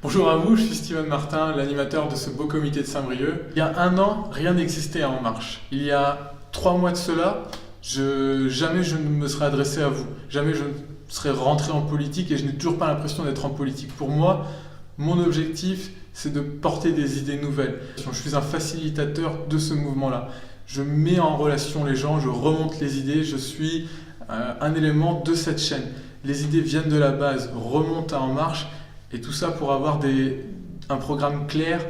Bonjour à vous, je suis Steven Martin, l'animateur de ce beau comité de Saint-Brieuc. Il y a un an, rien n'existait à En Marche. Il y a 3 mois de cela, jamais je ne me serais adressé à vous. Jamais je ne serais rentré en politique et je n'ai toujours pas l'impression d'être en politique. Pour moi, mon objectif, c'est de porter des idées nouvelles. Je suis un facilitateur de ce mouvement-là. Je mets en relation les gens, je remonte les idées, je suis un élément de cette chaîne. Les idées viennent de la base, remontent à En Marche. Et tout ça pour avoir un programme clair,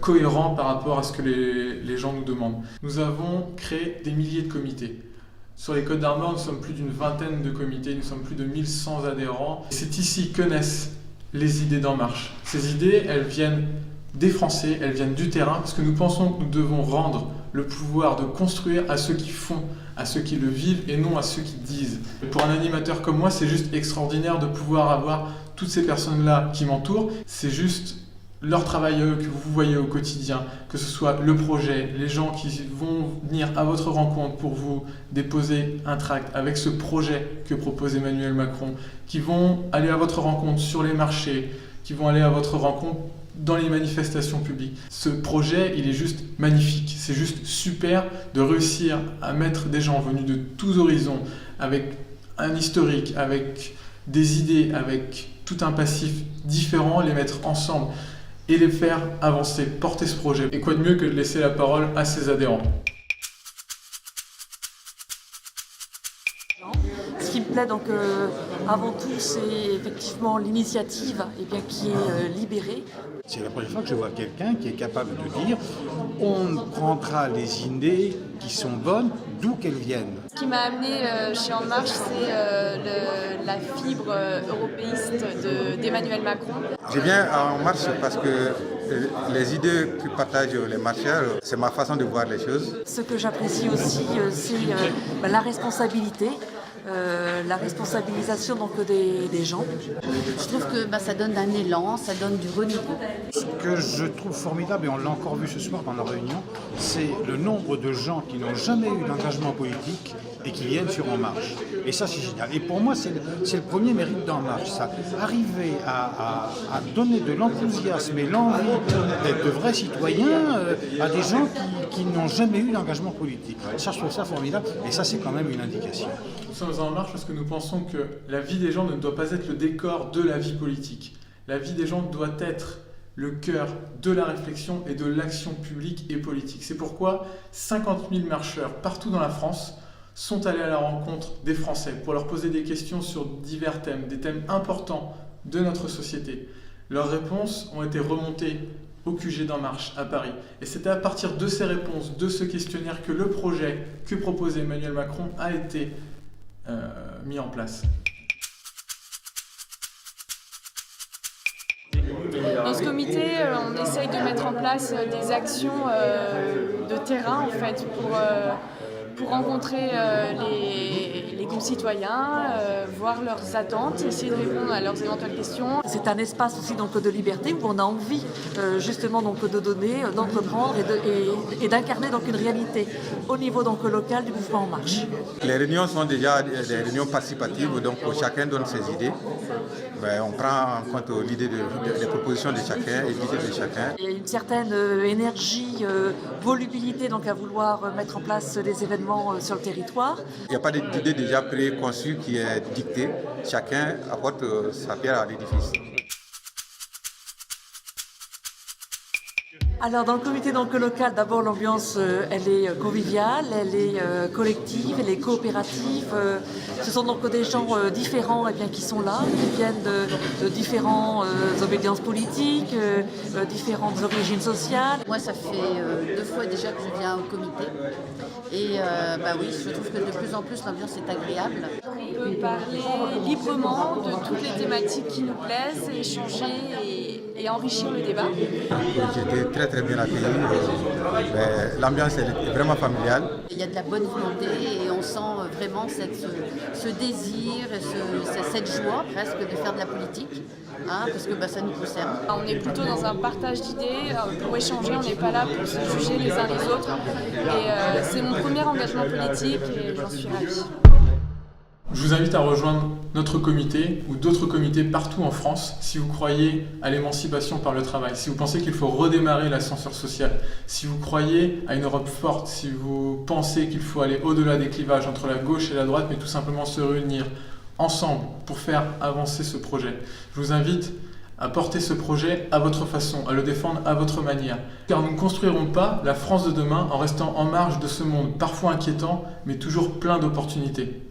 cohérent par rapport à ce que les gens nous demandent. Nous avons créé des milliers de comités. Sur les Côtes d'Armor, nous sommes plus d'une vingtaine de comités, nous sommes plus de 1100 adhérents. C'est ici que naissent les idées d'En Marche. Ces idées, elles viennent des Français, elles viennent du terrain, parce que nous pensons que nous devons rendre le pouvoir de construire à ceux qui font, à ceux qui le vivent et non à ceux qui disent. Pour un animateur comme moi, c'est juste extraordinaire de pouvoir avoir toutes ces personnes-là qui m'entourent. C'est juste leur travail que vous voyez au quotidien, que ce soit le projet, les gens qui vont venir à votre rencontre pour vous déposer un tract avec ce projet que propose Emmanuel Macron, qui vont aller à votre rencontre sur les marchés, qui vont aller à votre rencontre dans les manifestations publiques. Ce projet, il est juste magnifique. C'est juste super de réussir à mettre des gens venus de tous horizons, avec un historique, avec des idées, avec tout un passif différent, les mettre ensemble et les faire avancer, porter ce projet. Et quoi de mieux que de laisser la parole à ses adhérents. Ce qui me plaît donc avant tout, c'est effectivement l'initiative qui est libérée. C'est la première fois que je vois quelqu'un qui est capable de dire on prendra les idées qui sont bonnes d'où qu'elles viennent. Ce qui m'a amené chez En Marche, c'est la fibre européiste d'Emmanuel Macron. Je viens à En Marche parce que les idées que partagent les marcheurs, c'est ma façon de voir les choses. Ce que j'apprécie aussi, c'est la responsabilité. La responsabilisation donc, des gens. Je trouve que ça donne un élan, ça donne du renouveau. Ce que je trouve formidable, et on l'a encore vu ce soir dans la réunion, c'est le nombre de gens qui n'ont jamais eu d'engagement politique et qui viennent sur En Marche. Et ça, c'est génial. Et pour moi, c'est le premier mérite d'En Marche, ça. Arriver à donner de l'enthousiasme et l'envie d'être de vrais citoyens à des gens qui n'ont jamais eu d'engagement politique. Ça, je trouve ça formidable, et ça, c'est quand même une indication. Nous sommes En Marche parce que nous pensons que la vie des gens ne doit pas être le décor de la vie politique. La vie des gens doit être le cœur de la réflexion et de l'action publique et politique. C'est pourquoi 50 000 marcheurs partout dans la France sont allés à la rencontre des Français pour leur poser des questions sur divers thèmes, des thèmes importants de notre société. Leurs réponses ont été remontées au QG d'En Marche à Paris. Et c'était à partir de ces réponses, de ce questionnaire, que le projet que proposait Emmanuel Macron a été mis en place. Dans ce comité, on essaye de mettre en place des actions de terrain en fait, pour rencontrer les concitoyens, voir leurs attentes, essayer de répondre à leurs éventuelles questions. C'est un espace aussi donc, de liberté où on a envie justement donc, de donner, d'entreprendre et d'incarner donc, une réalité au niveau donc, local du mouvement En Marche. Les réunions sont déjà des réunions participatives, donc chacun donne ses idées. On prend en compte l'idée des propositions de chacun et l'idée de chacun. Il y a une certaine énergie, volubilité donc, à vouloir mettre en place des événements sur le territoire. Il n'y a pas d'idée déjà préconçue qui est dictée. Chacun apporte sa pierre à l'édifice. Alors dans le comité donc, local, d'abord l'ambiance elle est conviviale, elle est collective, elle est coopérative. Ce sont donc des gens différents qui sont là, qui viennent de différentes obédiences politiques, différentes origines sociales. Moi, ça fait 2 fois déjà que je viens au comité. Et oui, je trouve que de plus en plus l'ambiance est agréable. On peut parler librement de toutes les thématiques qui nous plaisent, échanger et enrichir le débat. J'étais très bien accueilli. L'ambiance est vraiment familiale. Il y a de la bonne volonté et on sent vraiment ce désir, cette joie presque de faire de la politique, parce que ça nous concerne. On est plutôt dans un partage d'idées, pour échanger, on n'est pas là pour se juger les uns les autres. Et c'est mon premier engagement politique et j'en suis ravie. Je vous invite à rejoindre notre comité ou d'autres comités partout en France si vous croyez à l'émancipation par le travail, si vous pensez qu'il faut redémarrer l'ascenseur social, si vous croyez à une Europe forte, si vous pensez qu'il faut aller au-delà des clivages entre la gauche et la droite, mais tout simplement se réunir ensemble pour faire avancer ce projet. Je vous invite à porter ce projet à votre façon, à le défendre à votre manière. Car nous ne construirons pas la France de demain en restant en marge de ce monde parfois inquiétant, mais toujours plein d'opportunités.